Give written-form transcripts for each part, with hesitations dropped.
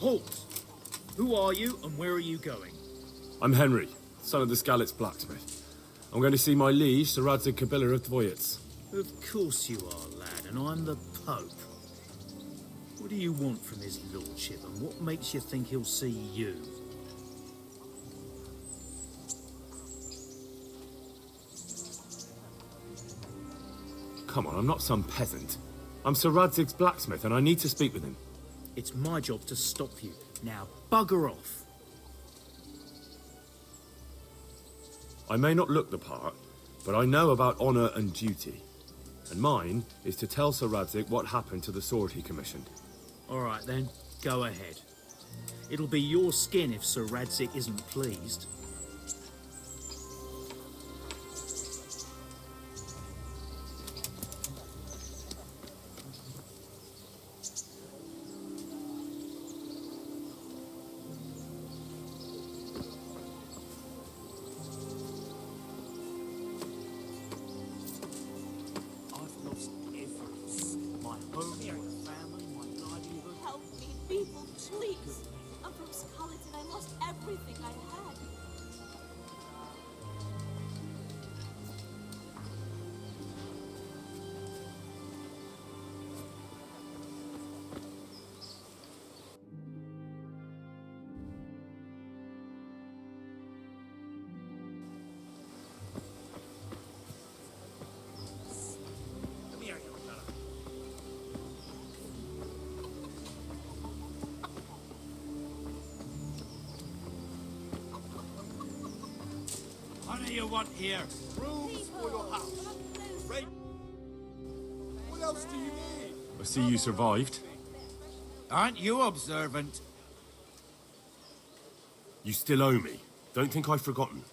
Halt! Who are you and where are you going? I'm Henry, son of the Skalitz blacksmith. I'm going to see my liege, Sir Radzig Kabila of Dvoyitz. Of course you are, lad, and I'm the Pope. What do you want from his lordship, and what makes you think he'll see you? Come on, I'm not some peasant. I'm Sir Radzig's blacksmith, and I need to speak with him. It's my job to stop you. Now, bugger off. I may not look the part, but I know about honor and duty. And mine is to tell Sir Radzig what happened to the sword he commissioned. All right then, go ahead. It'll be your skin if Sir Radzig isn't pleased. Everything I had. Come here, young fella. What do you want here? Rooms for your house. Right. What else do you need? I see you survived. Aren't you observant? You still owe me. Don't think I've forgotten.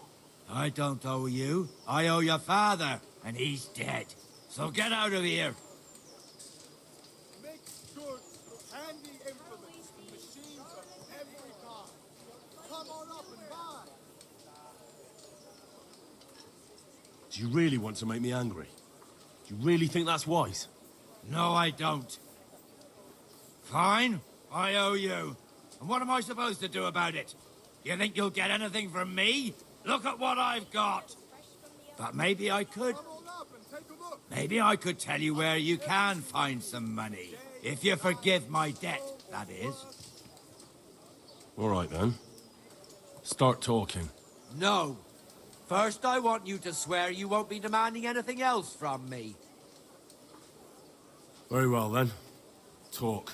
I don't owe you. I owe your father, and he's dead. So get out of here. Make goods, handy implements, machines of every kind. Come on up and buy. Do you really want to make me angry? Do you really think that's wise? No, I don't. Fine, I owe you. And what am I supposed to do about it? You think you'll get anything from me? Look at what I've got. But maybe I could. Come on up and take a look. Maybe I could tell you where you can find some money. If you forgive my debt, that is. All right, then. Start talking. No. First, I want you to swear you won't be demanding anything else from me. Very well, then. Talk.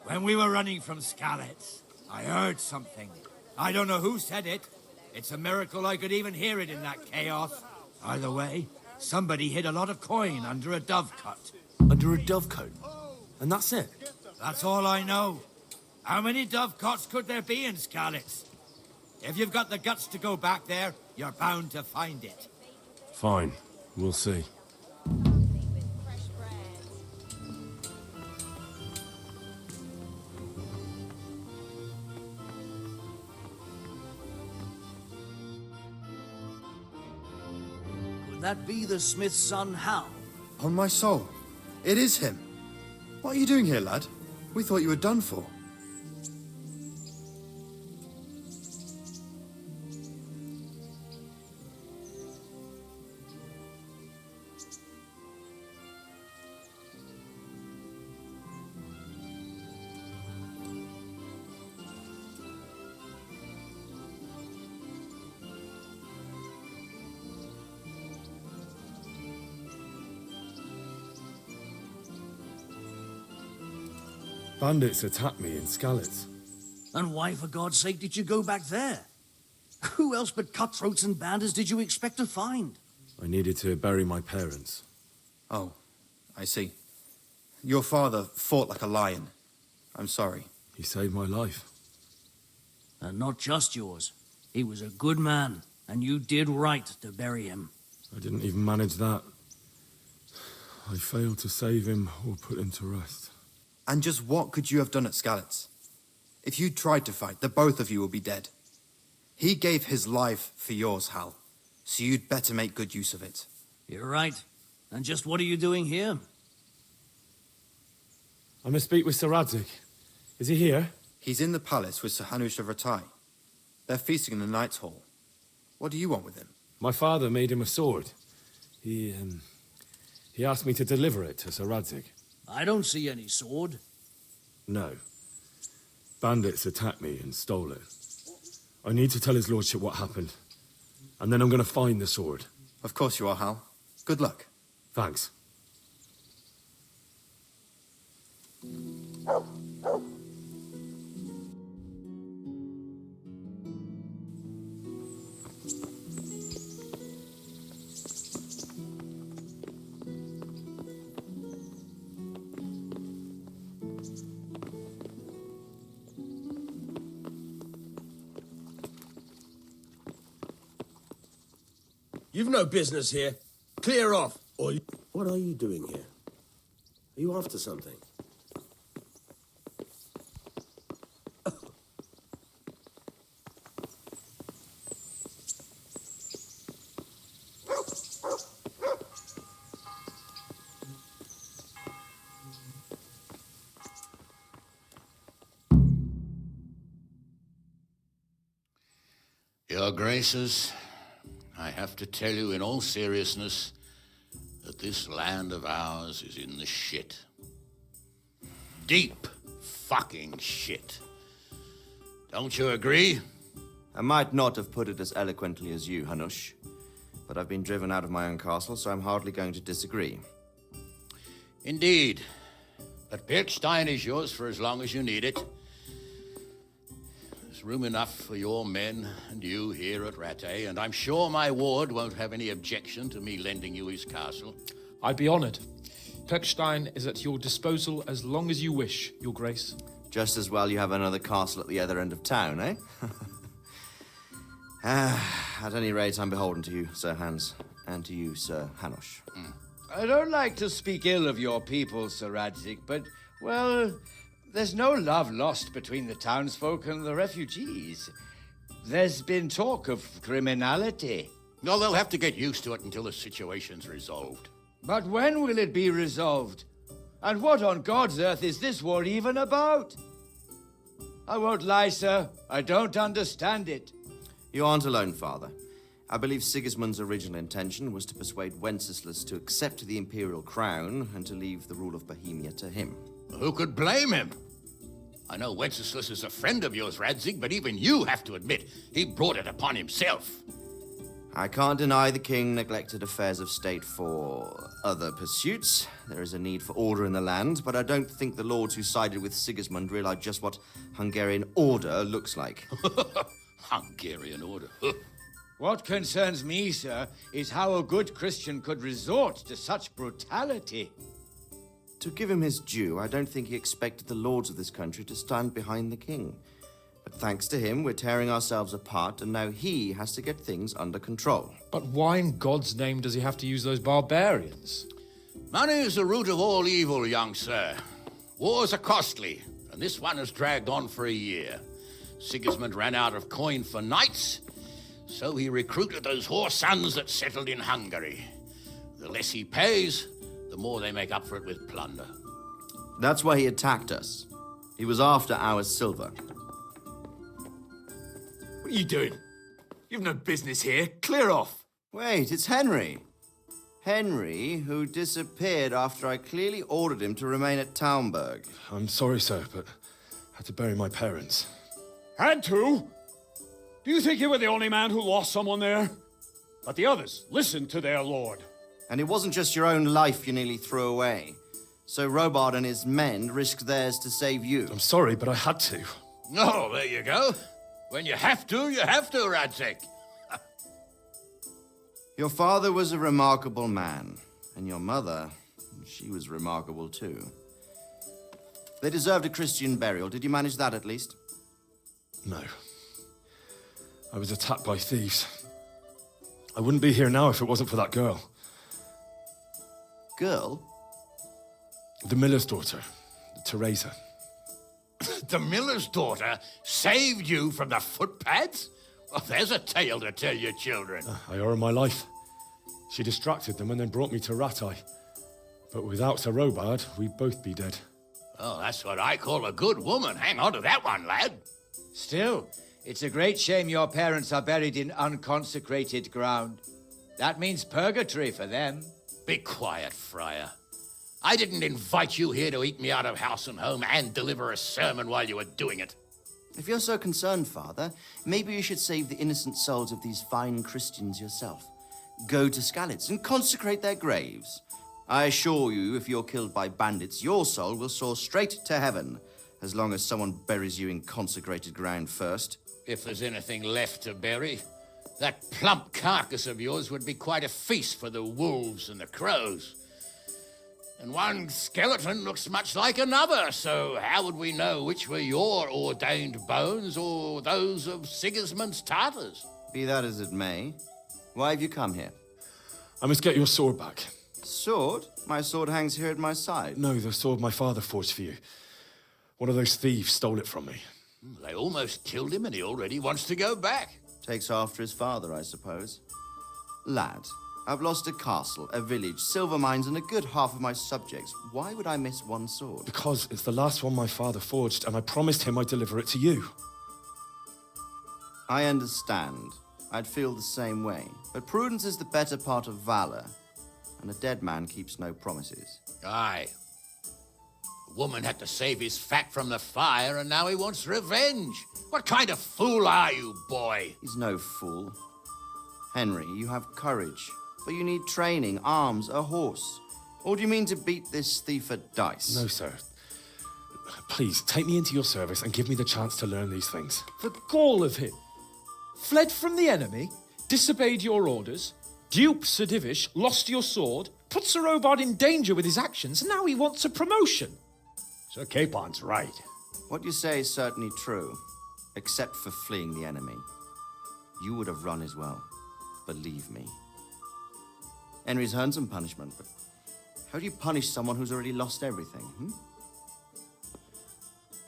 When we were running from Skalitz, I heard something. I don't know who said it. It's a miracle I could even hear it in that chaos. Either way, somebody hid a lot of coin under a dovecote. Under a dovecote? And that's it? That's all I know. How many dovecotes could there be in Skalitz? If you've got the guts to go back there, you're bound to find it. Fine. We'll see. Could that be the smith's son, Hal? On my soul, it is him. What are you doing here, lad? We thought you were done for. Bandits attacked me in Skalitz. And why, for God's sake, did you go back there? Who else but cutthroats and bandits did you expect to find? I needed to bury my parents. Oh, I see. Your father fought like a lion. I'm sorry. He saved my life. And not just yours. He was a good man, and you did right to bury him. I didn't even manage that. I failed to save him or put him to rest. And just what could you have done at Skalitz? If you tried to fight, the both of you will be dead. He gave his life for yours, Hal. So you'd better make good use of it. You're right. And just what are you doing here? I must speak with Sir Radzig. Is he here? He's in the palace with Sir Hanush of Ratai. They're feasting in the Knight's Hall. What do you want with him? My father made him a sword. He asked me to deliver it to Sir Radzig. I don't see any sword. No. Bandits attacked me and stole it. I need to tell his lordship what happened. And then I'm going to find the sword. Of course you are, Hal. Good luck. Thanks. You've no business here. Clear off, or... What are you doing here? Are you after something? Your Graces, I have to tell you in all seriousness that this land of ours is in the shit. Deep fucking shit. Don't you agree? I might not have put it as eloquently as you, Hanush, but I've been driven out of my own castle, so I'm hardly going to disagree. Indeed. But Birkstein is yours for as long as you need it. There's room enough for your men and you here at Rattay, and I'm sure my ward won't have any objection to me lending you his castle. I'd be honored. Perkstein is at your disposal as long as you wish, Your Grace. Just as well you have another castle at the other end of town, eh? At any rate, I'm beholden to you, Sir Hans, and to you, Sir Hanush. I don't like to speak ill of your people, Sir Radzig, but, well, there's no love lost between the townsfolk and the refugees. There's been talk of criminality. No, they'll have to get used to it until the situation's resolved. But when will it be resolved? And what on God's earth is this war even about? I won't lie, sir. I don't understand it. You aren't alone, Father. I believe Sigismund's original intention was to persuade Wenceslas to accept the imperial crown and to leave the rule of Bohemia to him. Who could blame him? I know Wenceslas is a friend of yours, Radzig, but even you have to admit he brought it upon himself. I can't deny the king neglected affairs of state for other pursuits. There is a need for order in the land, but I don't think the lords who sided with Sigismund realized just what Hungarian order looks like. Hungarian order? What concerns me, sir, is how a good Christian could resort to such brutality. To give him his due, I don't think he expected the lords of this country to stand behind the king. But thanks to him, we're tearing ourselves apart, and now he has to get things under control. But why in God's name does he have to use those barbarians? Money is the root of all evil, young sir. Wars are costly, and this one has dragged on for a year. Sigismund ran out of coin for knights, so he recruited those whore sons that settled in Hungary. The less he pays, the more they make up for it with plunder. That's why he attacked us. He was after our silver. What are you doing? You've no business here. Clear off. Wait, it's Henry. Henry, who disappeared after I clearly ordered him to remain at Taunberg. I'm sorry, sir, but I had to bury my parents. Had to? Do you think you were the only man who lost someone there? But the others listened to their lord. And it wasn't just your own life you nearly threw away. So Robard and his men risked theirs to save you. I'm sorry, but I had to. Oh, there you go. When you have to, Radzig. Your father was a remarkable man. And your mother, she was remarkable too. They deserved a Christian burial. Did you manage that at least? No. I was attacked by thieves. I wouldn't be here now if it wasn't for that girl. Girl? The miller's daughter, Teresa. The miller's daughter saved you from the footpads? Well, there's a tale to tell your children. I owe her my life. She distracted them and then brought me to Rattay. But without Sir Robard, we'd both be dead. Oh, that's what I call a good woman. Hang on to that one, lad. Still, it's a great shame your parents are buried in unconsecrated ground. That means purgatory for them. Be quiet, Friar. I didn't invite you here to eat me out of house and home and deliver a sermon while you were doing it. If you're so concerned, Father, maybe you should save the innocent souls of these fine Christians yourself. Go to Skalitz and consecrate their graves. I assure you, if you're killed by bandits, your soul will soar straight to heaven, as long as someone buries you in consecrated ground first. If there's anything left to bury, that plump carcass of yours would be quite a feast for the wolves and the crows. And one skeleton looks much like another, so how would we know which were your ordained bones or those of Sigismund's Tartars? Be that as it may, why have you come here? I must get your sword back. Sword? My sword hangs here at my side. No, the sword my father forged for you. One of those thieves stole it from me. They almost killed him and he already wants to go back. Takes after his father, I suppose. Lad, I've lost a castle, a village, silver mines, and a good half of my subjects. Why would I miss one sword? Because it's the last one my father forged, and I promised him I'd deliver it to you. I understand. I'd feel the same way. But prudence is the better part of valor, and a dead man keeps no promises. Aye. The woman had to save his fat from the fire, and now he wants revenge. What kind of fool are you, boy? He's no fool. Henry, you have courage, but you need training, arms, a horse. Or do you mean to beat this thief at dice? No, sir. Please, take me into your service and give me the chance to learn these things. The gall of him. Fled from the enemy, disobeyed your orders, duped Sir Divish, lost your sword, put Sir Robard in danger with his actions, and now he wants a promotion. Sir Capon's right. What you say is certainly true, except for fleeing the enemy. You would have run as well, believe me. Henry's earned some punishment, but how do you punish someone who's already lost everything,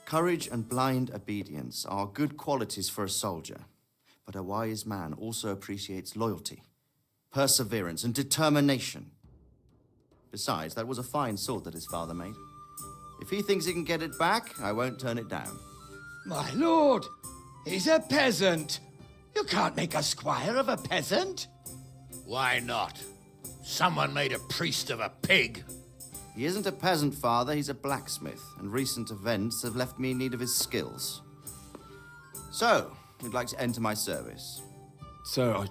Courage and blind obedience are good qualities for a soldier, but a wise man also appreciates loyalty, perseverance, and determination. Besides, that was a fine sword that his father made. If he thinks he can get it back, I won't turn it down. My lord, he's a peasant. You can't make a squire of a peasant. Why not? Someone made a priest of a pig. He isn't a peasant, Father. He's a blacksmith, and recent events have left me in need of his skills. So, you'd like to enter my service? Sir,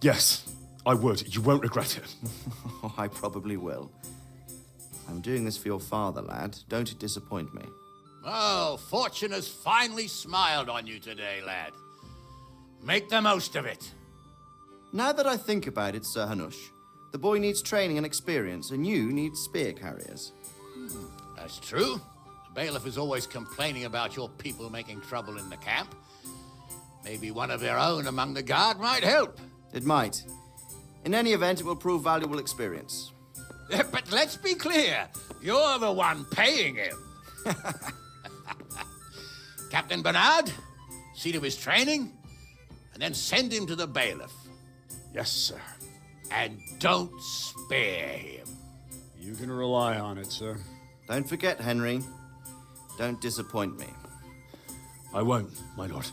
Yes, I would. You won't regret it. I probably will. I'm doing this for your father, lad. Don't disappoint me. Oh, fortune has finally smiled on you today, lad. Make the most of it. Now that I think about it, Sir Hanush, the boy needs training and experience, and you need spear carriers. That's true. The bailiff is always complaining about your people making trouble in the camp. Maybe one of their own among the guard might help. It might. In any event, it will prove valuable experience. But let's be clear. You're the one paying him. Captain Bernard, see to his training, and then send him to the bailiff. Yes, sir. And don't spare him. You can rely on it, sir. Don't forget, Henry. Don't disappoint me. I won't, my lord.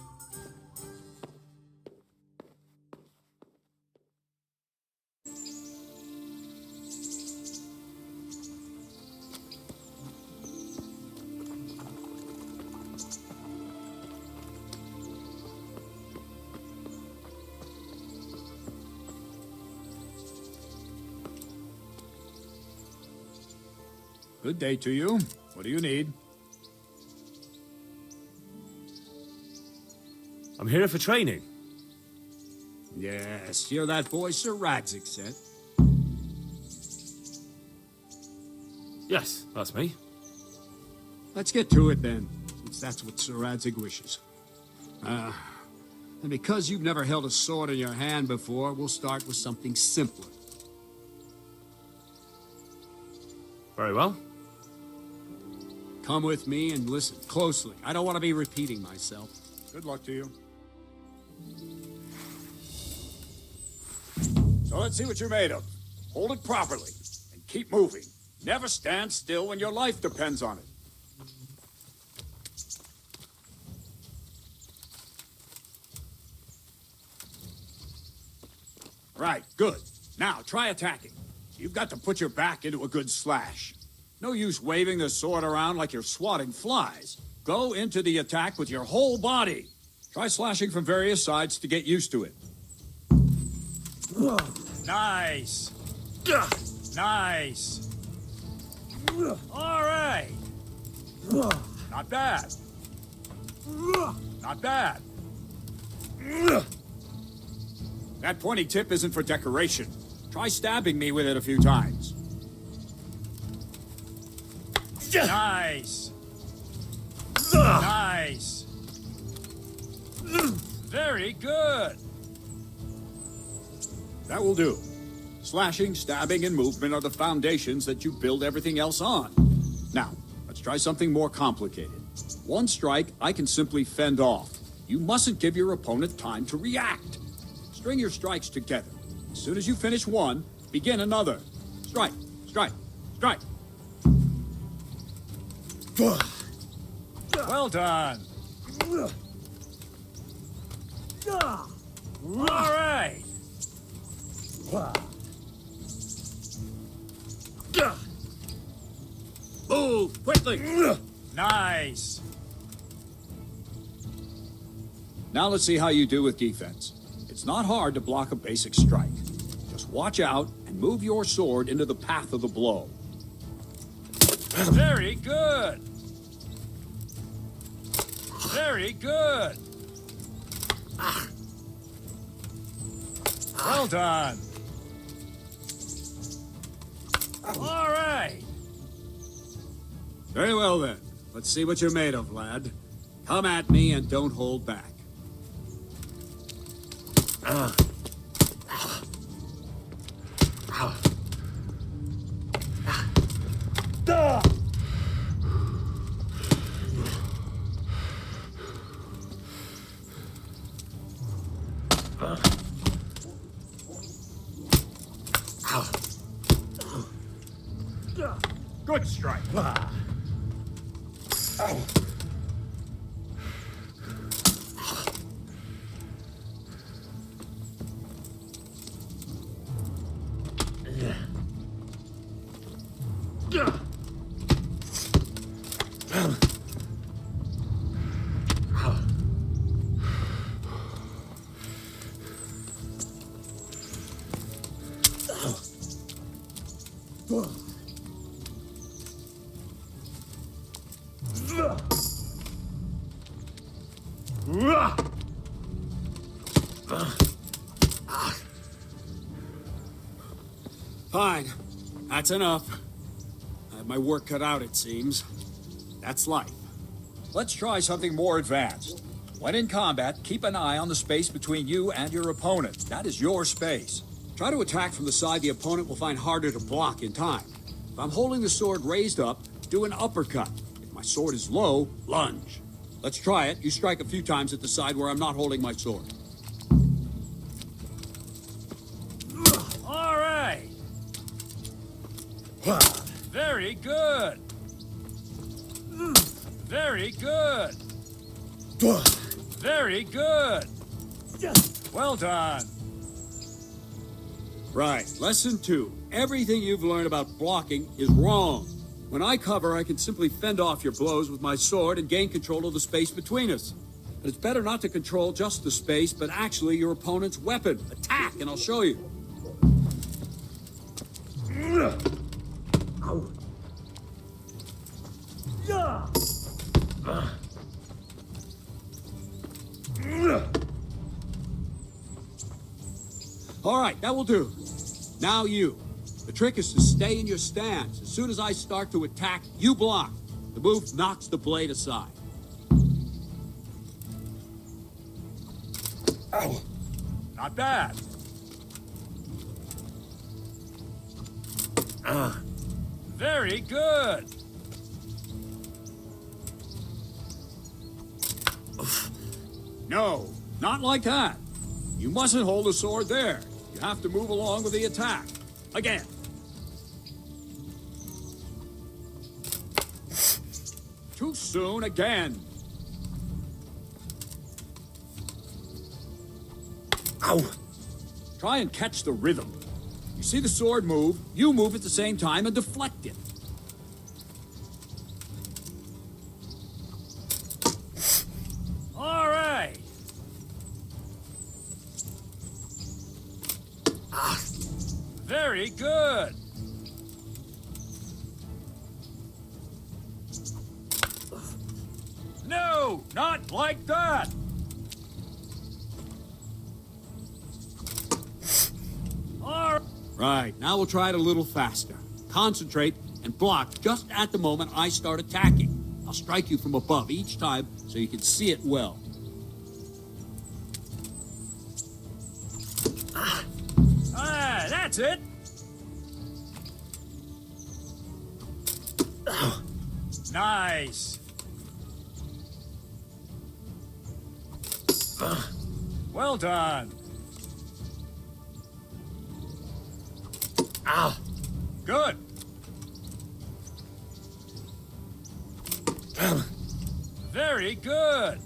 Good day to you. What do you need? I'm here for training. Yes, you're that boy Sir Radzik sent. Yes, that's me. Let's get to it then, since that's what Sir Radzik wishes. And because you've never held a sword in your hand before, we'll start with something simpler. Very well. Come with me and listen closely. I don't want to be repeating myself. Good luck to you. So let's see what you're made of. Hold it properly and keep moving. Never stand still when your life depends on it. Right, good. Now, try attacking. You've got to put your back into a good slash. No use waving the sword around like you're swatting flies. Go into the attack with your whole body. Try slashing from various sides to get used to it. Nice. Nice. All right. Not bad. Not bad. That pointy tip isn't for decoration. Try stabbing me with it a few times. Nice. Nice. Very good. That will do. Slashing, stabbing, and movement are the foundations that you build everything else on. Now, let's try something more complicated. One strike, I can simply fend off. You mustn't give your opponent time to react. String your strikes together. As soon as you finish one, begin another. Strike, strike, strike. Well done. All right. Move quickly. Nice. Now let's see how you do with defense. It's not hard to block a basic strike. Just watch out and move your sword into the path of the blow. Very good. Very good. Well done. All right. Very well, then. Let's see what you're made of, lad. Come at me and don't hold back. Good strike. Fine. That's enough. I have my work cut out, it seems. That's life. Let's try something more advanced. When in combat, keep an eye on the space between you and your opponent. That is your space. Try to attack from the side the opponent will find harder to block in time. If I'm holding the sword raised up, do an uppercut. If my sword is low, lunge. Let's try it. You strike a few times at the side where I'm not holding my sword. All right. Very good. Very good. Very good. Well done. Right. Lesson 2. Everything you've learned about blocking is wrong. When I cover, I can simply fend off your blows with my sword and gain control of the space between us. But it's better not to control just the space, but actually your opponent's weapon. Attack, and I'll show you. All right, that will do. Now you. The trick is to stay in your stance. As soon as I start to attack, you block. The move knocks the blade aside. Ow. Not bad. Very good. No, not like that. You mustn't hold the sword there. You have to move along with the attack. Again. Too soon again. Ow! Try and catch the rhythm. You see the sword move, you move at the same time and deflect it. All right. Very good. No, not like that. Right, now we'll try it a little faster. Concentrate and block just at the moment I start attacking. I'll strike you from above each time so you can see it well. Ah, that's it. Nice. Well done. Ow! Good. Very good.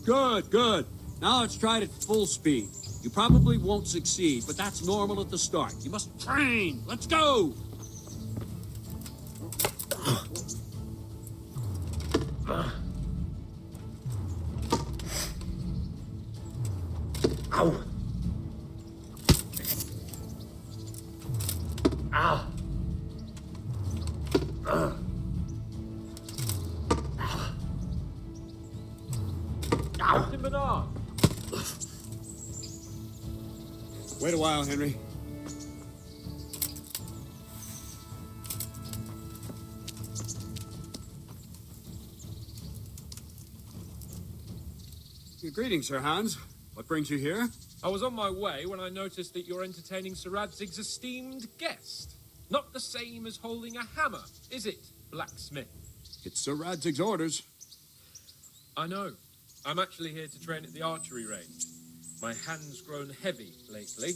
Good, good. Now let's try it at full speed. You probably won't succeed, but that's normal at the start. You must train. Let's go! Ow! Ow! Captain Bernard. Wait a while, Henry. Greetings, Sir Hans. What brings you here? I was on my way when I noticed that you're entertaining Sir Radzig's esteemed guest. Not the same as holding a hammer, is it, blacksmith? It's Sir Radzig's orders. I know. I'm actually here to train at the archery range. My hand's grown heavy lately.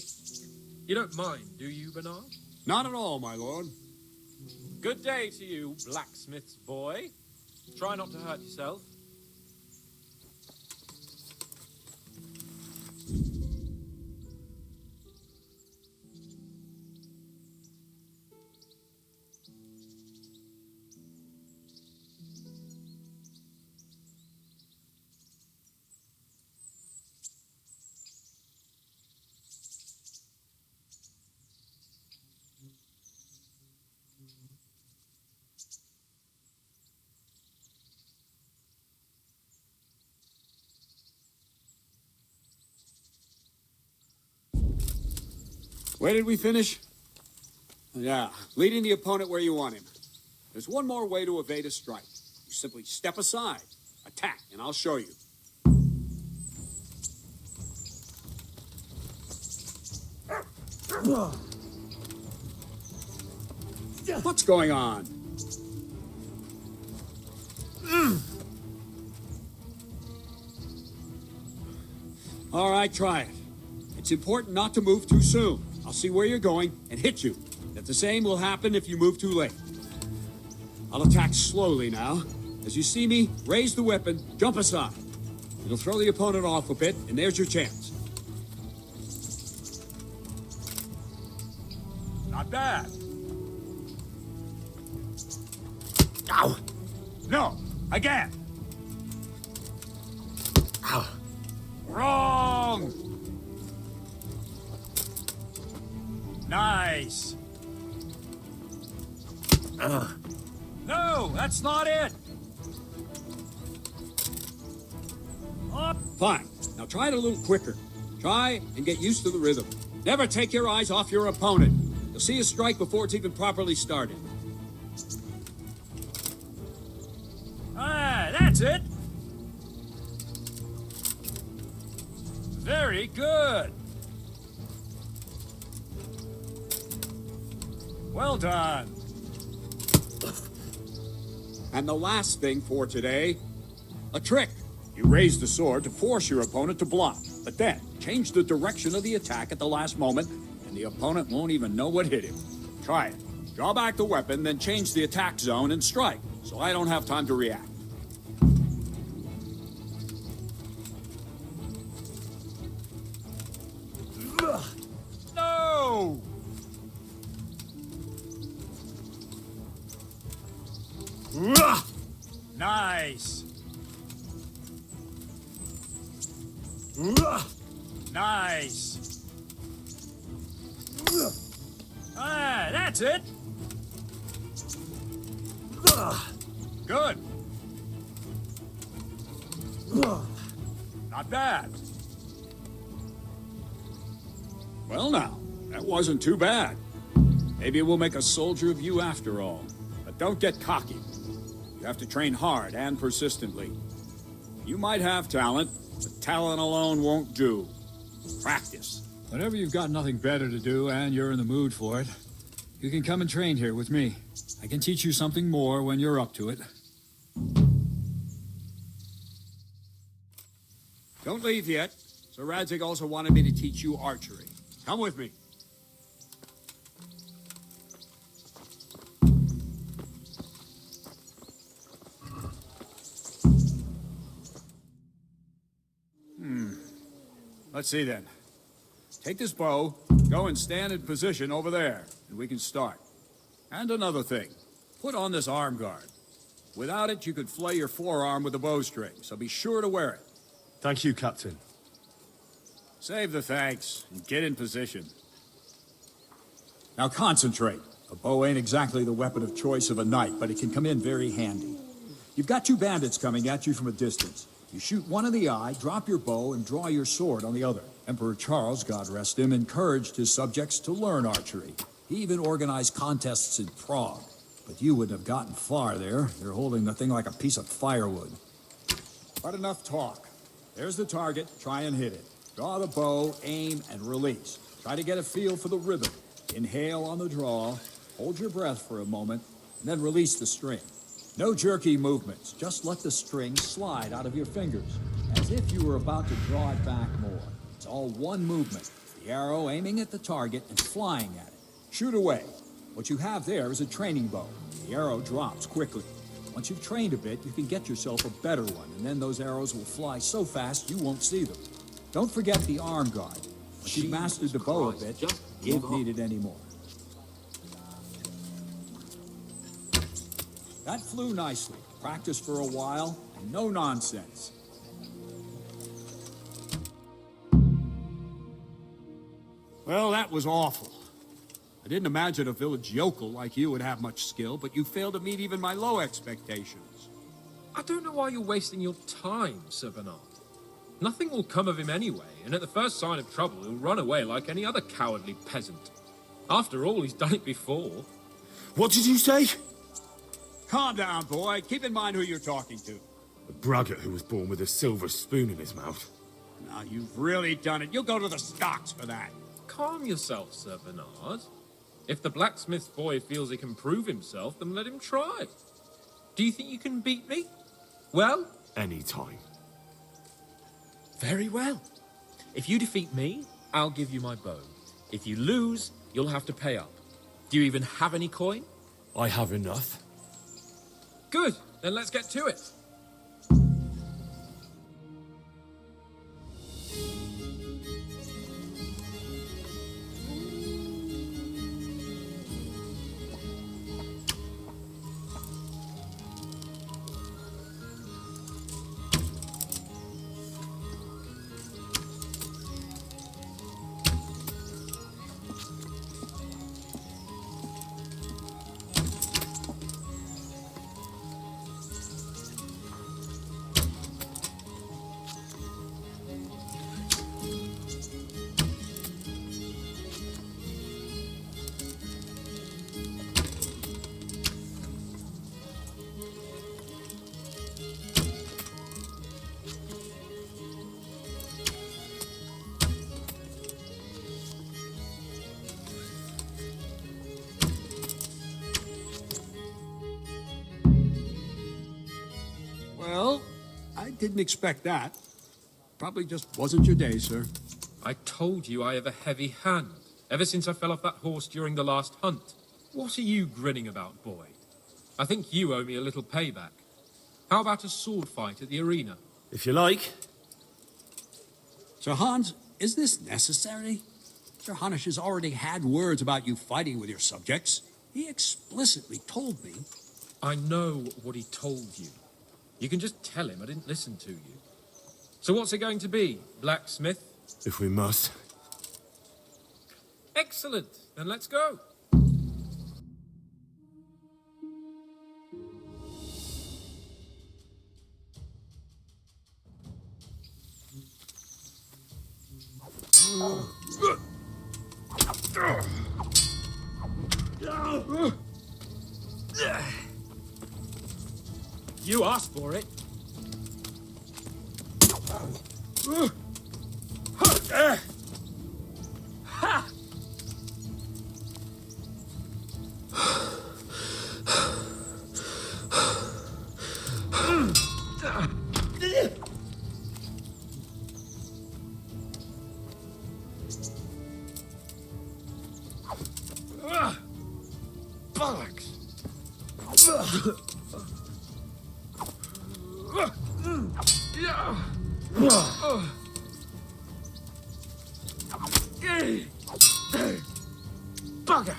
You don't mind, do you, Bernard? Not at all, my lord. Good day to you, blacksmith's boy. Try not to hurt yourself. Where did we finish? Yeah, leading the opponent where you want him. There's one more way to evade a strike. You simply step aside, attack, and I'll show you. What's going on? All right, try it. It's important not to move too soon. I'll see where you're going and hit you. That the same will happen if you move too late. I'll attack slowly now. As you see me, raise the weapon, jump aside. It'll throw the opponent off a bit, and there's your chance. Not bad. Ow! No, again. Ow! Wrong. Nice. No, that's not it. Fine. Now try it a little quicker. Try and get used to the rhythm. Never take your eyes off your opponent. You'll see a strike before it's even properly started. Ah, that's it. Very good. Well done. And the last thing for today, a trick. You raise the sword to force your opponent to block, but then change the direction of the attack at the last moment, and the opponent won't even know what hit him. Try it. Draw back the weapon, then change the attack zone and strike. so I don't have time to react. No! Nice! Nice! Ah, that's it! Good! Not bad. Well now, that wasn't too bad. Maybe we'll make a soldier of you after all. But don't get cocky. You have to train hard and persistently. You might have talent, but talent alone won't do. Practice. Whenever you've got nothing better to do and you're in the mood for it, you can come and train here with me. I can teach you something more when you're up to it. Don't leave yet. Sir Radzig also wanted me to teach you archery. Come with me. Let's see then. Take this bow, go and stand in position over there, and we can start. And another thing, put on this arm guard. Without it, you could flay your forearm with a bowstring, so be sure to wear it. Thank you, Captain. Save the thanks, and get in position. Now concentrate. A bow ain't exactly the weapon of choice of a knight, but it can come in very handy. You've got two bandits coming at you from a distance. You shoot one in the eye, drop your bow, and draw your sword on the other. Emperor Charles, God rest him, encouraged his subjects to learn archery. He even organized contests in Prague. But you wouldn't have gotten far there. You're holding the thing like a piece of firewood. But enough talk. There's the target. Try and hit it. Draw the bow, aim, and release. Try to get a feel for the rhythm. Inhale on the draw, hold your breath for a moment, and then release the string. No jerky movements. Just let the string slide out of your fingers, as if you were about to draw it back more. It's all one movement. The arrow aiming at the target and flying at it. Shoot away. What you have there is a training bow. The arrow drops quickly. Once you've trained a bit, you can get yourself a better one, and then those arrows will fly so fast you won't see them. Don't forget the arm guard. Once you've mastered the bow a bit, you won't need it anymore. That flew nicely. Practice for a while, and no nonsense. Well, that was awful. I didn't imagine a village yokel like you would have much skill, but you failed to meet even my low expectations. I don't know why you're wasting your time, Sir Bernard. Nothing will come of him anyway, and at the first sign of trouble, he'll run away like any other cowardly peasant. After all, he's done it before. What did you say? Calm down, boy. Keep in mind who you're talking to. A braggart who was born with a silver spoon in his mouth. Now, you've really done it. You'll go to the stocks for that. Calm yourself, Sir Bernard. If the blacksmith's boy feels he can prove himself, then let him try. Do you think you can beat me? Well? Any time. Very well. If you defeat me, I'll give you my bow. If you lose, you'll have to pay up. Do you even have any coin? I have enough. Good, then let's get to it. Well, I didn't expect that. Probably just wasn't your day, sir. I told you I have a heavy hand, ever since I fell off that horse during the last hunt. What are you grinning about, boy? I think you owe me a little payback. How about a sword fight at the arena? If you like. Sir Hans, is this necessary? Sir Hanush has already had words about you fighting with your subjects. He explicitly told me. I know what he told you. You can just tell him I didn't listen to you. So what's it going to be? Blacksmith? If we must. Excellent. Then let's go. You asked for it. Ha! Bollocks! Bugger!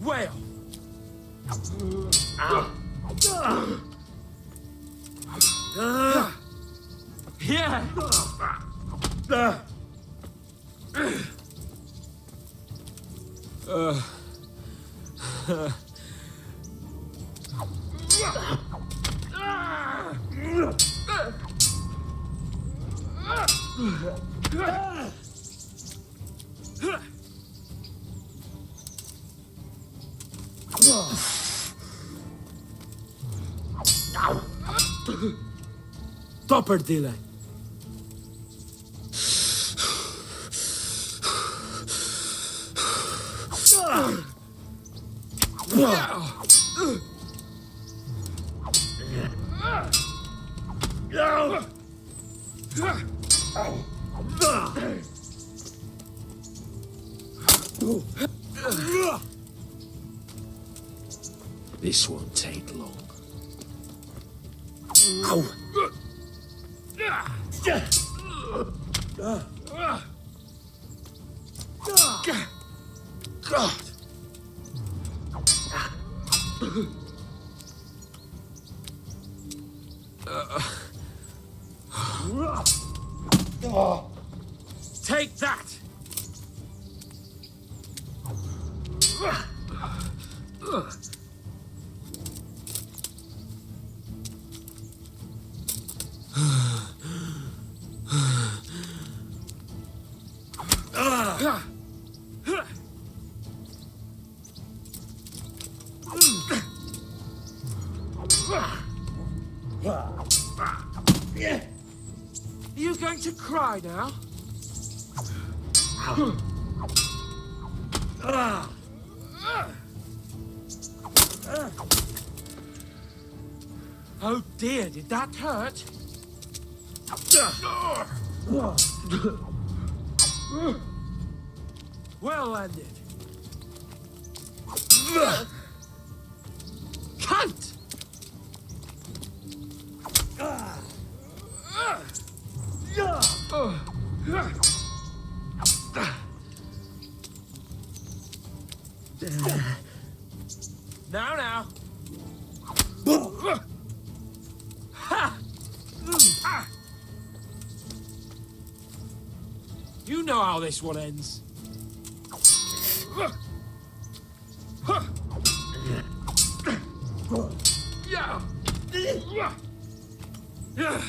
Well. Yeah. Topper delay. This won't take long. God. Take that. Are you going to cry now? Oh dear, did that hurt? Well landed. Cunt! Now. Ha! You know how this one ends. Yeah.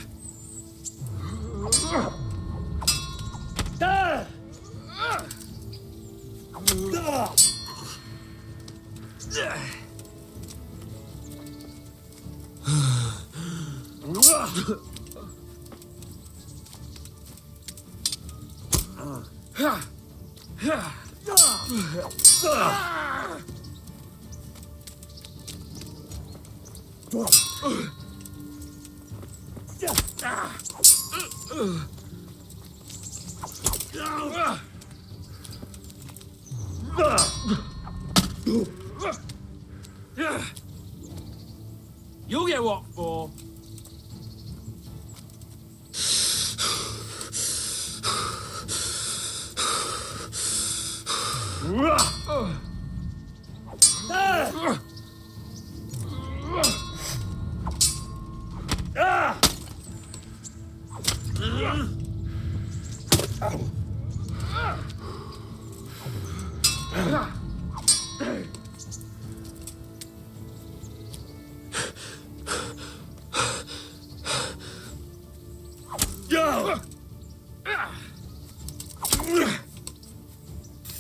You'll get what for?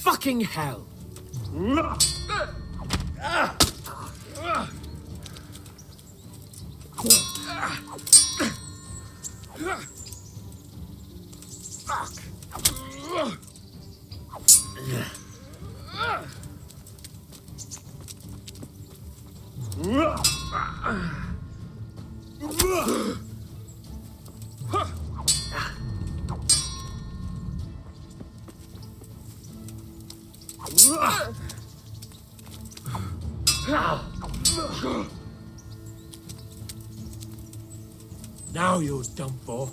Fucking hell! Now you're done for.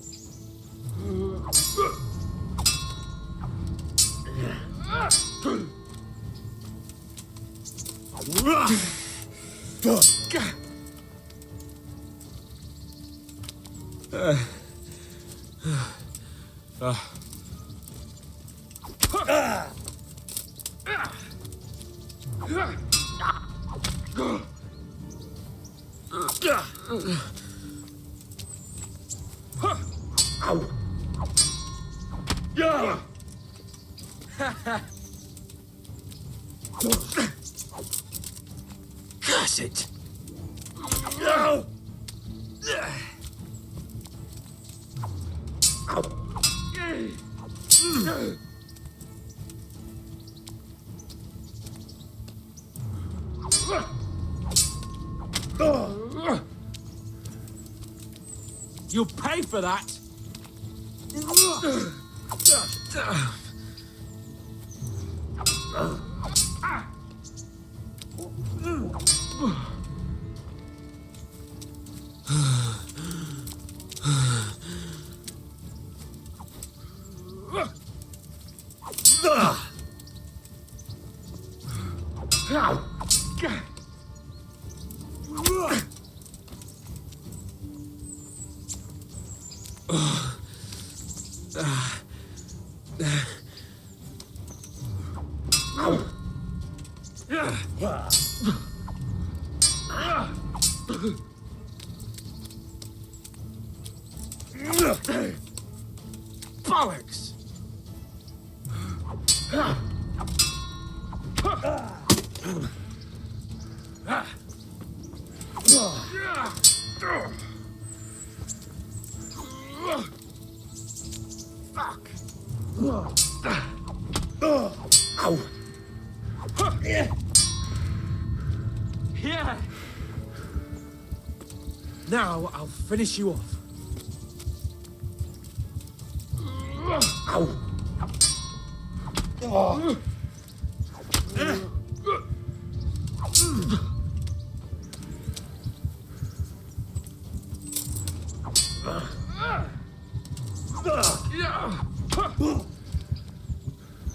Curse it! You'll pay for that. Bollocks! Here! Now I'll finish you off.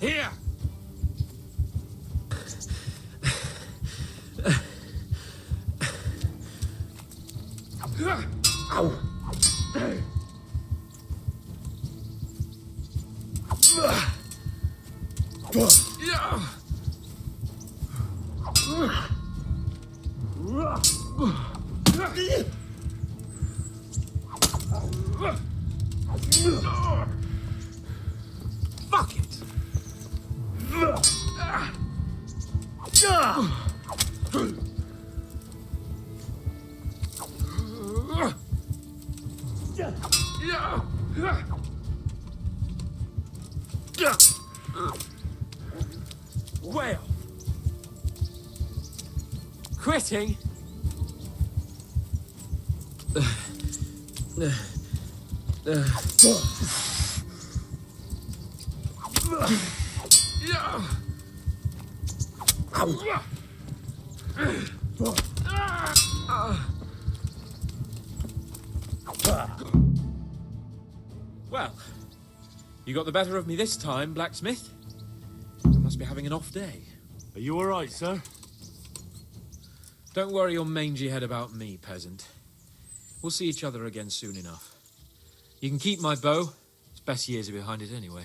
Here! Well, quitting? Well, you got the better of me this time, blacksmith. You must be having an off day. Are you all right, sir? Don't worry your mangy head about me, peasant. We'll see each other again soon enough. You can keep my bow. Its best years are behind it anyway.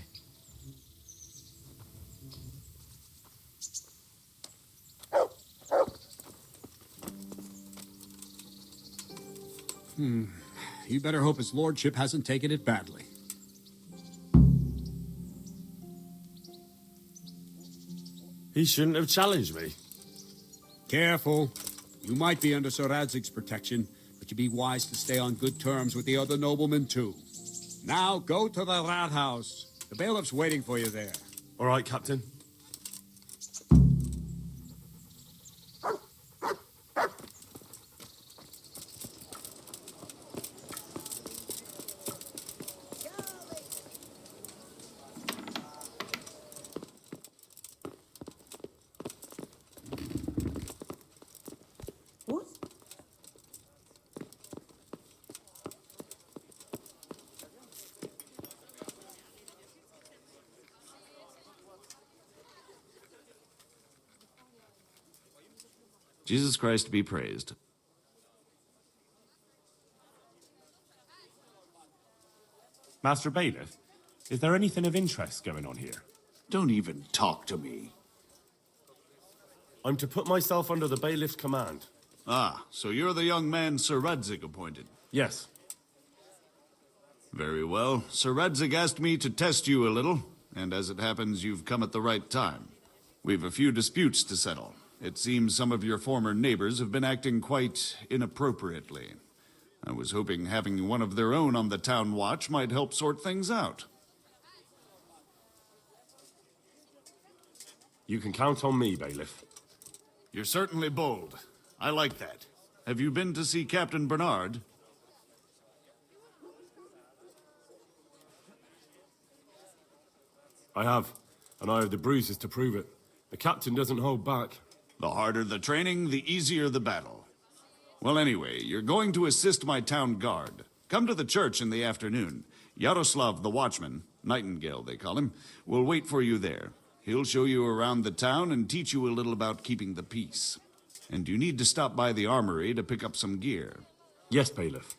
You better hope his lordship hasn't taken it badly. He shouldn't have challenged me. Careful. You might be under Sir Radzig's protection, but you be wise to stay on good terms with the other noblemen, too. Now, go to the rat house. The bailiff's waiting for you there. All right, Captain. Jesus Christ be praised. Master Bailiff, is there anything of interest going on here? Don't even talk to me. I'm to put myself under the bailiff's command. Ah, so you're the young man Sir Radzig appointed. Yes. Very well. Sir Radzig asked me to test you a little, and as it happens, you've come at the right time. We've a few disputes to settle. It seems some of your former neighbors have been acting quite inappropriately. I was hoping having one of their own on the town watch might help sort things out. You can count on me, Bailiff. You're certainly bold. I like that. Have you been to see Captain Bernard? I have, and I have the bruises to prove it. The captain doesn't hold back. The harder the training, the easier the battle. Well, anyway, you're going to assist my town guard. Come to the church in the afternoon. Yaroslav the watchman, Nightingale they call him, will wait for you there. He'll show you around the town and teach you a little about keeping the peace. And you need to stop by the armory to pick up some gear. Yes, Bailiff.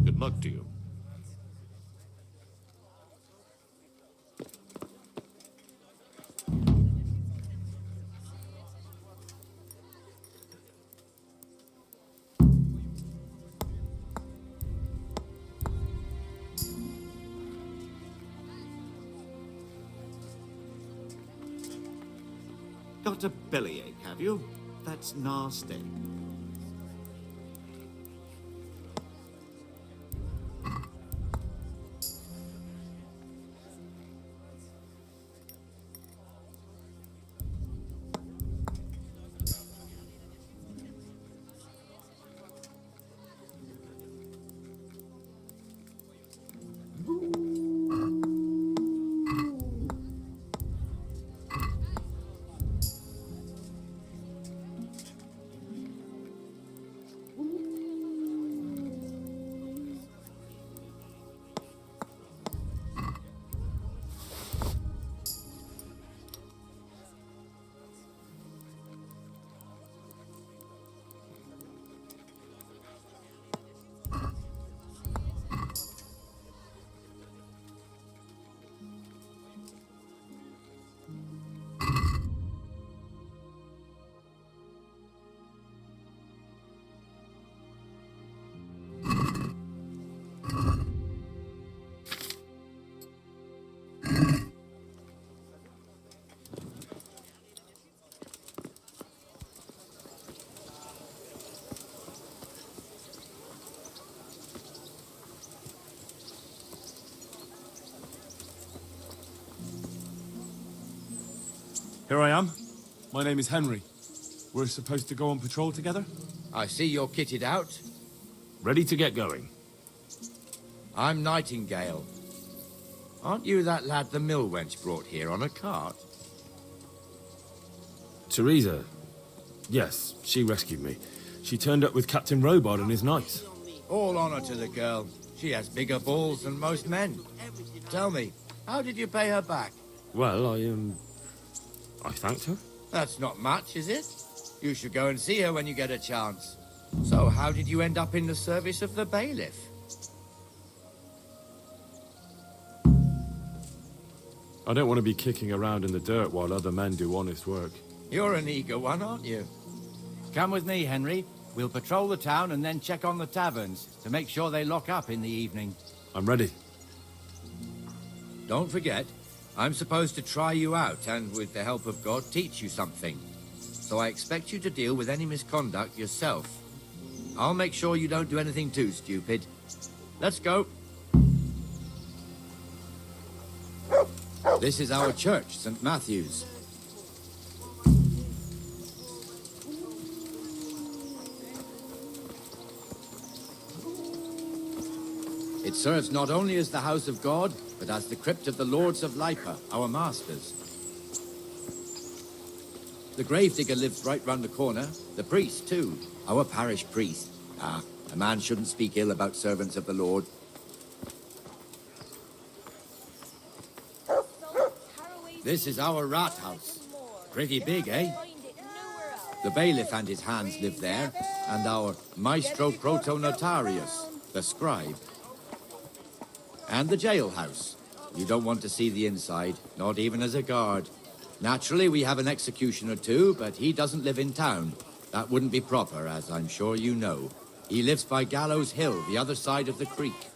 Good luck to you. Got a bellyache, have you? That's nasty. Here I am. My name is Henry. We're supposed to go on patrol together? I see you're kitted out. Ready to get going. I'm Nightingale. Aren't you that lad the mill wench brought here on a cart? Teresa. Yes, she rescued me. She turned up with Captain Robard and his knights. All honor to the girl. She has bigger balls than most men. Tell me, how did you pay her back? Well, I thanked her. That's not much, is it? You should go and see her when you get a chance. So, how did you end up in the service of the bailiff? I don't want to be kicking around in the dirt while other men do honest work. You're an eager one, aren't you? Come with me, Henry. We'll patrol the town and then check on the taverns to make sure they lock up in the evening. I'm ready. Don't forget, I'm supposed to try you out and, with the help of God, teach you something. So I expect you to deal with any misconduct yourself. I'll make sure you don't do anything too stupid. Let's go. This is our church, St. Matthew's. It serves not only as the house of God, but as the crypt of the lords of Lipa, our masters. The gravedigger lives right round the corner. The priest, too. Our parish priest. Ah, a man shouldn't speak ill about servants of the Lord. This is our rat house. Pretty big, eh? The bailiff and his hands live there, and our maestro proto-notarius, the scribe. And the jailhouse. You don't want to see the inside, not even as a guard. Naturally, we have an executioner too, but he doesn't live in town. That wouldn't be proper, as I'm sure you know. He lives by Gallows Hill, the other side of the creek.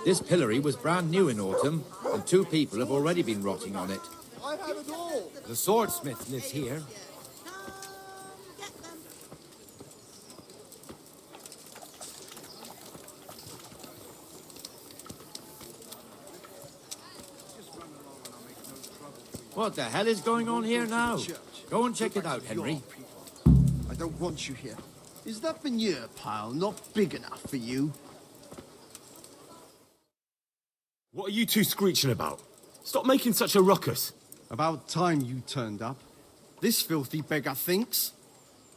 This pillory was brand new in autumn, and 2 people have already been rotting on it. I have it all. The swordsmith lives here. What the hell is going on here now? Go and check it out, Henry. I don't want you here. Is that manure pile not big enough for you? What are you two screeching about? Stop making such a ruckus. About time you turned up. This filthy beggar thinks.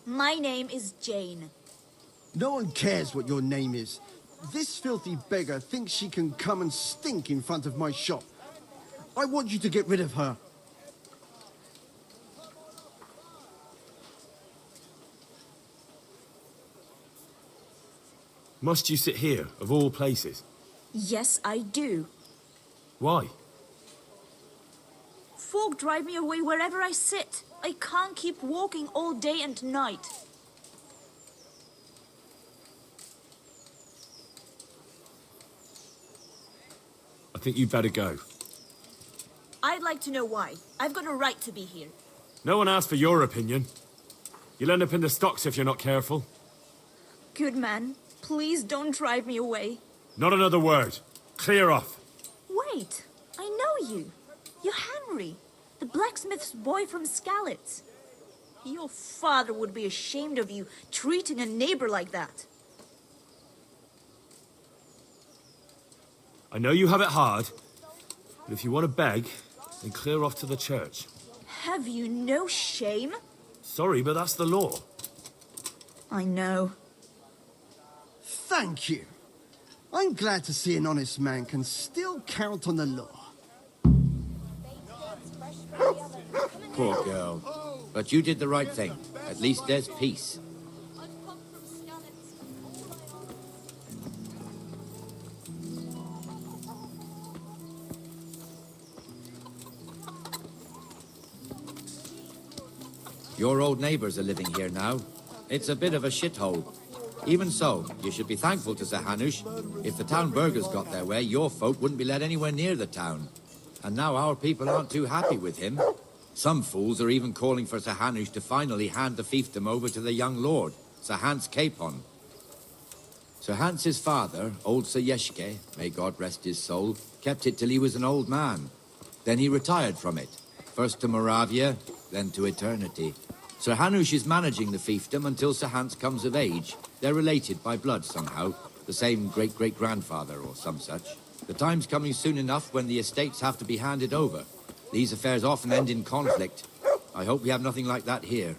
My name is Jane. No one cares what your name is. This filthy beggar thinks she can come and stink in front of my shop. I want you to get rid of her. Must you sit here, of all places? Yes, I do. Why? Folk drive me away wherever I sit. I can't keep walking all day and night. I think you'd better go. I'd like to know why. I've got a right to be here. No one asked for your opinion. You'll end up in the stocks if you're not careful. Good man, please don't drive me away. Not another word. Clear off. Wait, I know you. You're Henry, the blacksmith's boy from Skalitz. Your father would be ashamed of you treating a neighbor like that. I know you have it hard, but if you want to beg, then clear off to the church. Have you no shame? Sorry, but that's the law. I know. Thank you. I'm glad to see an honest man can still count on the law. Poor girl. But you did the right thing. At least there's peace. Your old neighbors are living here now. It's a bit of a shithole. Even so, you should be thankful to Sir Hanush. If the town burghers got their way, your folk wouldn't be let anywhere near the town. And now our people aren't too happy with him. Some fools are even calling for Sir Hanush to finally hand the fiefdom over to the young lord, Sir Hans Capon. Sir Hans's father, old Sir Yeshke, may God rest his soul, kept it till he was an old man. Then he retired from it. First to Moravia, then to eternity. Sir Hanush is managing the fiefdom until Sir Hans comes of age. They're related by blood somehow, the same great-great-grandfather or some such. The time's coming soon enough when the estates have to be handed over. These affairs often end in conflict. I hope we have nothing like that here.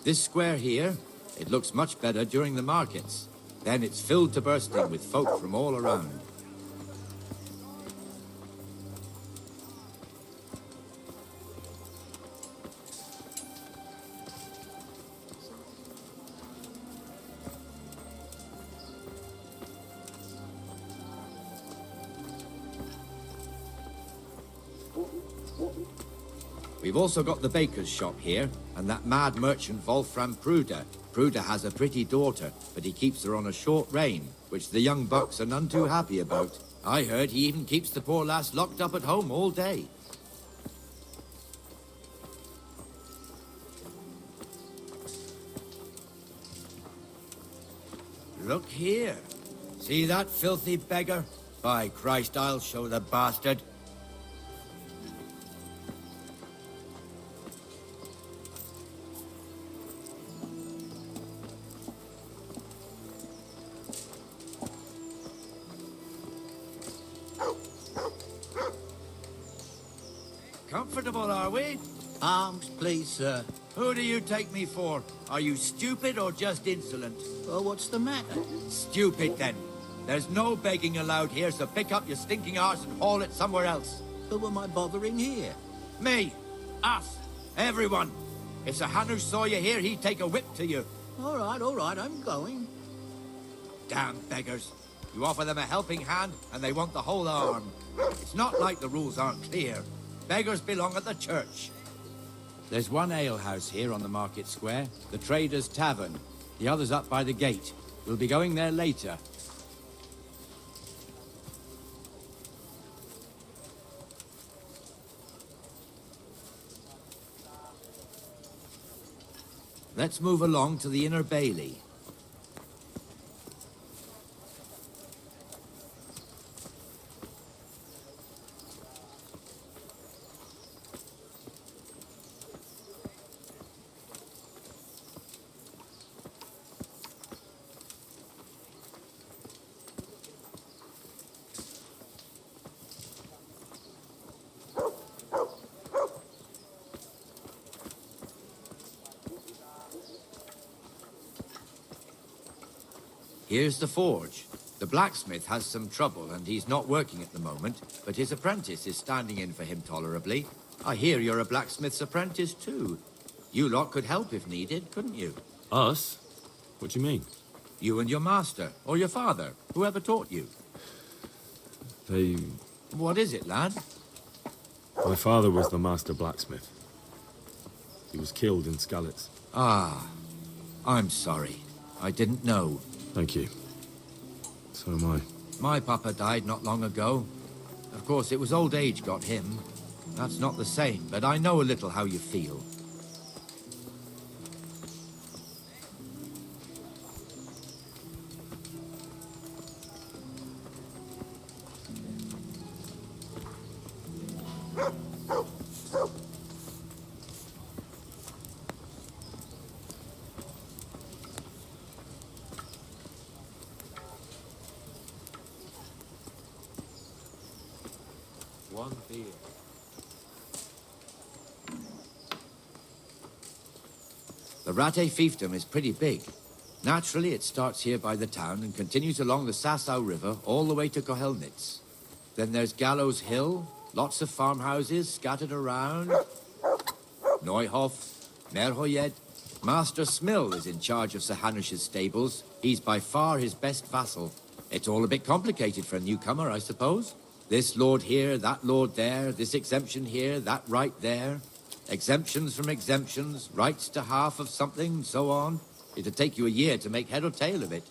This square here, it looks much better during the markets. Then it's filled to bursting with folk from all around. We've also got the baker's shop here, and that mad merchant Wolfram Pruder. Pruder has a pretty daughter, but he keeps her on a short rein, which the young bucks are none too happy about. I heard he even keeps the poor lass locked up at home all day. Look here. See that filthy beggar? By Christ, I'll show the bastard. Comfortable, are we? Arms, please, sir. Who do you take me for? Are you stupid or just insolent? Well, what's the matter? Stupid, then. There's no begging allowed here, so pick up your stinking arse and haul it somewhere else. Who am I bothering here? Me. Us. Everyone. If Sir Hanush saw you here, he'd take a whip to you. All right, I'm going. Damn beggars. You offer them a helping hand, and they want the whole arm. It's not like the rules aren't clear. Beggars belong at the church. There's one alehouse here on the market square, the Trader's Tavern. The other's up by the gate. We'll be going there later. Let's move along to the Inner Bailey. Here's the forge. The blacksmith has some trouble and he's not working at the moment, but his apprentice is standing in for him tolerably. I hear you're a blacksmith's apprentice too. You lot could help if needed, couldn't you? Us? What do you mean? You and your master, or your father, whoever taught you. They... What is it, lad? My father was the master blacksmith. He was killed in Skalitz. Ah, I'm sorry. I didn't know. Thank you. So am I. My papa died not long ago. Of course, it was old age got him. That's not the same, but I know a little how you feel. One beer. The Rate fiefdom is pretty big. Naturally, it starts here by the town and continues along the Sasau River all the way to Kohelnitz. Then there's Gallows Hill, lots of farmhouses scattered around. Neuhof, Merhoyed. Master Smill is in charge of Sir Hanush's stables. He's by far his best vassal. It's all a bit complicated for a newcomer, I suppose. This lord here, that lord there, this exemption here, that right there. Exemptions from exemptions, rights to half of something, so on. It'd take you a year to make head or tail of it.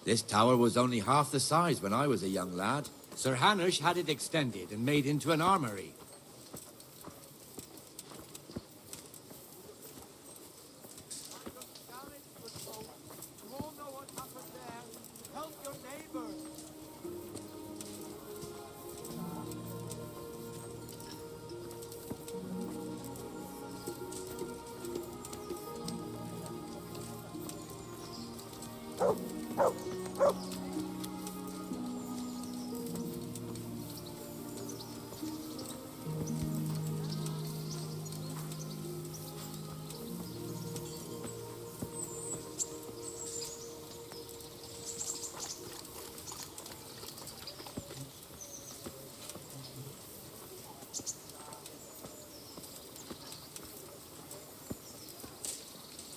This tower was only half the size when I was a young lad. Sir Hanush had it extended and made into an armory.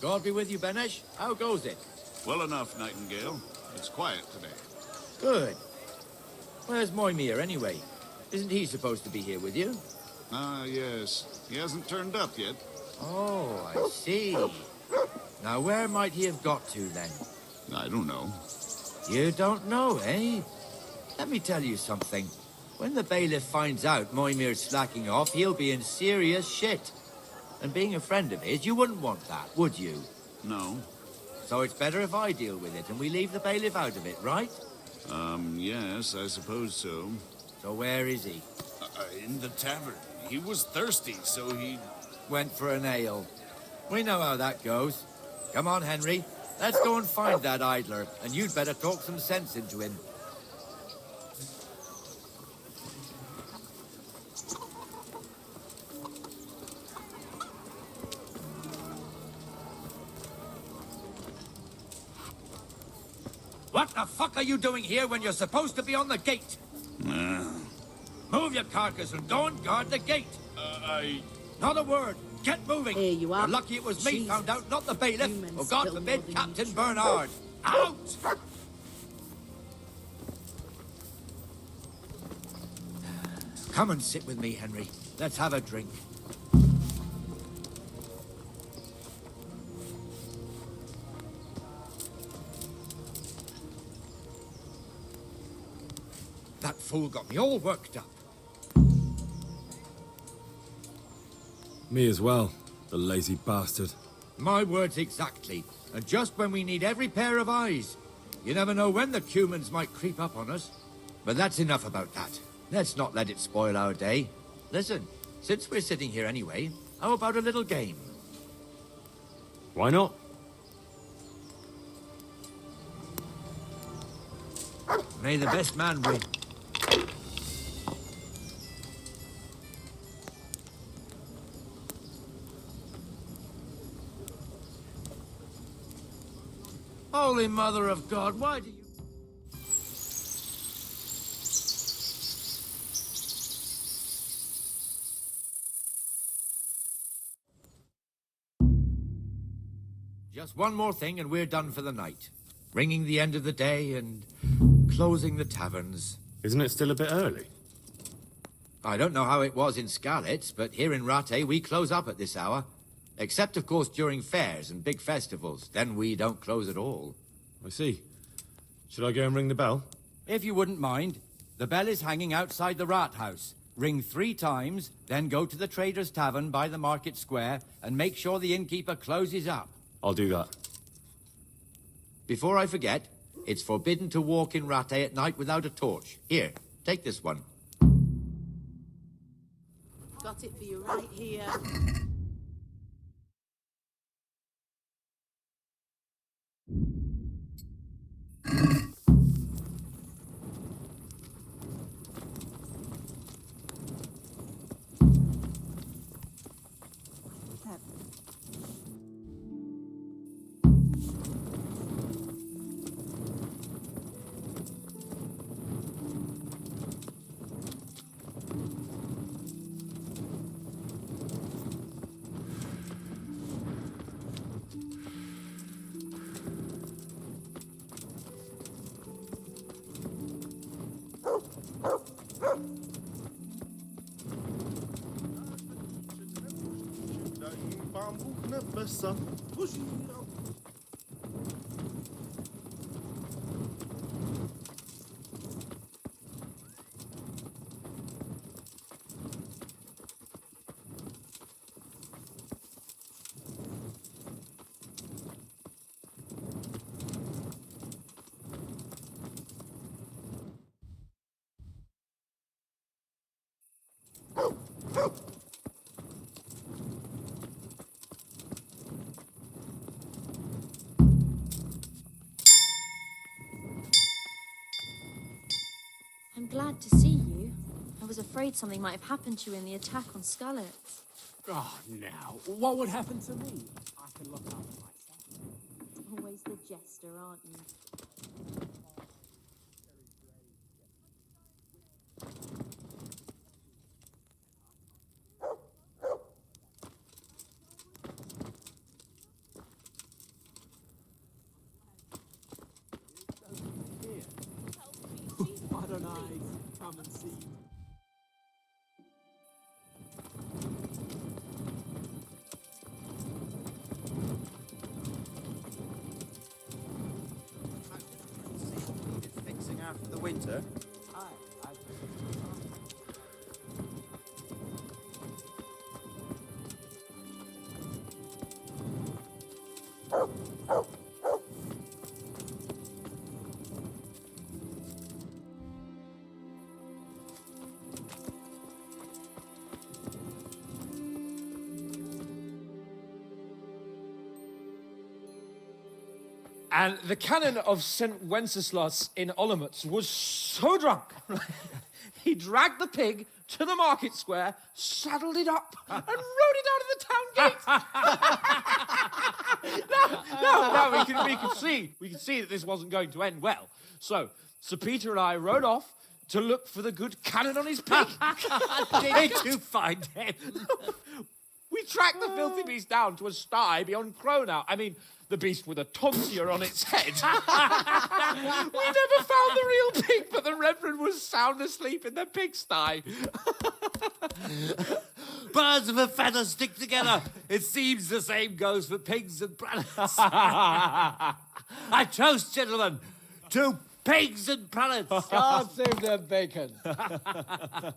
God be with you, Benesh. How goes it? Well enough, Nightingale. It's quiet today. Good. Where's Moimir, anyway? Isn't he supposed to be here with you? Ah, yes. He hasn't turned up yet. Oh, I see. Now, where might he have got to, then? I don't know. You don't know, eh? Let me tell you something. When the bailiff finds out Moimir's slacking off, he'll be in serious shit. And being a friend of his, you wouldn't want that, would you? No. So it's better if I deal with it and we leave the bailiff out of it, right? Yes, I suppose so. So where is he? In the tavern. He was thirsty, so he... Went for an ale. We know how that goes. Come on, Henry. Let's go and find that idler, and you'd better talk some sense into him. What the fuck are you doing here when you're supposed to be on the gate? Move your carcass and go and guard the gate. Not a word. Get moving. Here you are. You're lucky it was me Jesus. found out, not the bailiff. Humans Or God still forbid, more than Captain you. Bernard. Out! Come and sit with me, Henry. Let's have a drink. That fool got me all worked up. Me as well, the lazy bastard. My words exactly. And just when we need every pair of eyes. You never know when the humans might creep up on us. But that's enough about that. Let's not let it spoil our day. Listen, since we're sitting here anyway, how about a little game? Why not? May the best man win. Holy Mother of God, why do you... Just one more thing and we're done for the night. Ringing the end of the day and closing the taverns. Isn't it still a bit early? I don't know how it was in Skalitz, but here in Rattay we close up at this hour. Except, of course, during fairs and big festivals. Then we don't close at all. I see. Should I go and ring the bell? If you wouldn't mind. The bell is hanging outside the rat house. Ring 3 times, then go to the Trader's Tavern by the market square and make sure the innkeeper closes up. I'll do that. Before I forget, it's forbidden to walk in Rattay at night without a torch. Here, take this one. Got it for you right here. I'm glad to see you. I was afraid something might have happened to you in the attack on Scarlet. Oh, now, what would happen to me? I can look after myself. Always the jester, aren't you? Why don't I come and see? Fixing after the winter. And the canon of St. Wenceslas in Olomouc was so drunk, he dragged the pig to the market square, saddled it up, and rode it out of the town gate. No, we could see that this wasn't going to end well. So, Sir Peter and I rode off to look for the good canon on his pig. Did you find him? We tracked the filthy beast down to a sty beyond Cronau. I mean, the beast with a tonsure on its head. We never found the real pig, but the Reverend was sound asleep in the pigsty. Birds of a feather stick together. It seems the same goes for pigs and prelates. I toast, gentlemen, to pigs and prelates. God save their bacon.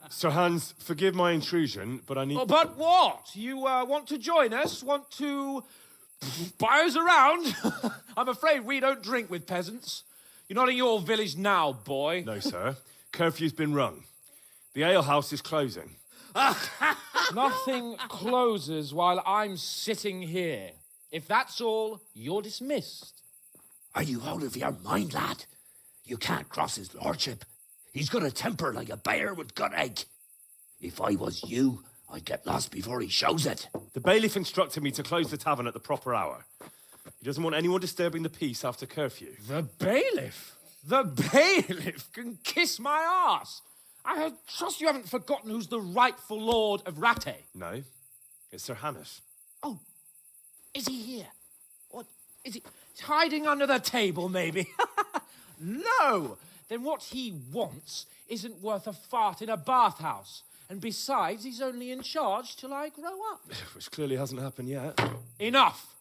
Sir Hans, forgive my intrusion, but I need... Oh, but what? You want to join us? Want to buy us around? I'm afraid we don't drink with peasants. You're not in your village now, boy. No, sir. Curfew's been rung. The alehouse is closing. Nothing closes while I'm sitting here. If that's all, you're dismissed. Are you out of your mind, lad? You can't cross his lordship. He's got a temper like a bear with gut ache. If I was you, I'd get lost before he shows it. The bailiff instructed me to close the tavern at the proper hour. He doesn't want anyone disturbing the peace after curfew. The bailiff? The bailiff can kiss my arse. I trust you haven't forgotten who's the rightful lord of Rattay. No, it's Sir Hannes. Oh, is he here? What, is he hiding under the table, maybe? No! Then what he wants isn't worth a fart in a bathhouse. And besides, he's only in charge till I grow up. Which clearly hasn't happened yet. Enough!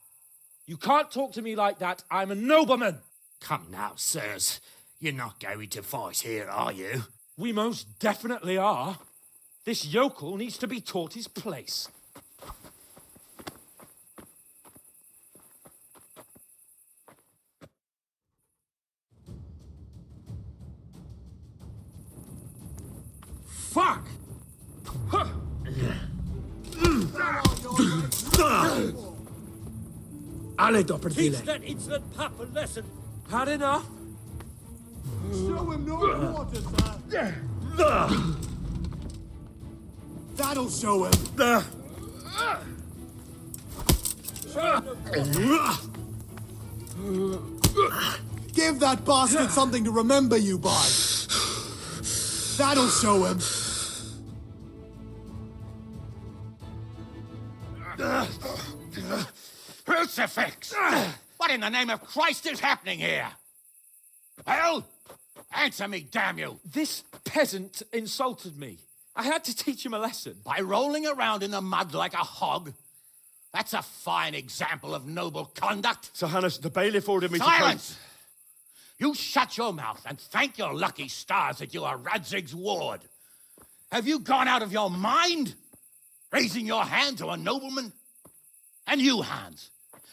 You can't talk to me like that. I'm a nobleman. Come now, sirs. You're not going to fight here, are you? We most definitely are. This yokel needs to be taught his place. Fuck! Ale doper Teach that insolent pup a lesson. Had enough? Show him no quarter, sir. That'll show him. Give that bastard something to remember you by. That'll show him. Crucifix! What in the name of Christ is happening here? Well, answer me, damn you! This peasant insulted me. I had to teach him a lesson. By rolling around in the mud like a hog? That's a fine example of noble conduct. Sir Hannes, the bailiff ordered me Silence! You shut your mouth and thank your lucky stars that you are Radzig's ward. Have you gone out of your mind? Raising your hand to a nobleman? And you, Hans,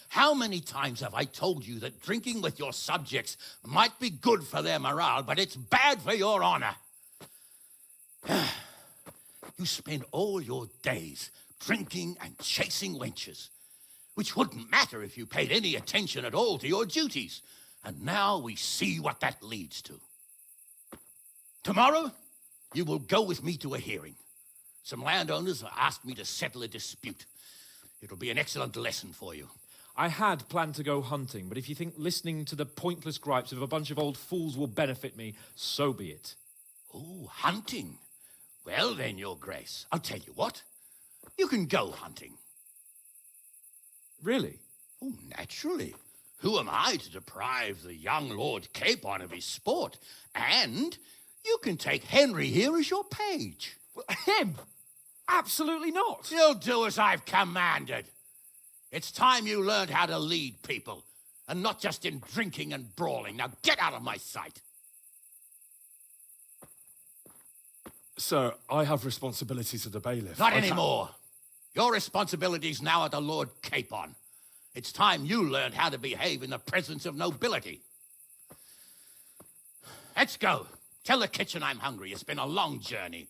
how many times have I told you that drinking with your subjects might be good for their morale, but it's bad for your honor? You spend all your days drinking and chasing wenches, which wouldn't matter if you paid any attention at all to your duties. And now we see what that leads to. Tomorrow, you will go with me to a hearing. Some landowners have asked me to settle a dispute. It'll be an excellent lesson for you. I had planned to go hunting, but if you think listening to the pointless gripes of a bunch of old fools will benefit me, so be it. Oh, hunting. Well then, Your Grace, I'll tell you what. You can go hunting. Really? Oh, naturally. Who am I to deprive the young Lord Capon of his sport? And you can take Henry here as your page. Him? Absolutely not. You'll do as I've commanded. It's time you learned how to lead people, and not just in drinking and brawling. Now get out of my sight. Sir, I have responsibilities to the bailiff. Not anymore. Your responsibilities now are the Lord Capon. It's time you learned how to behave in the presence of nobility. Let's go. Tell the kitchen I'm hungry. It's been a long journey.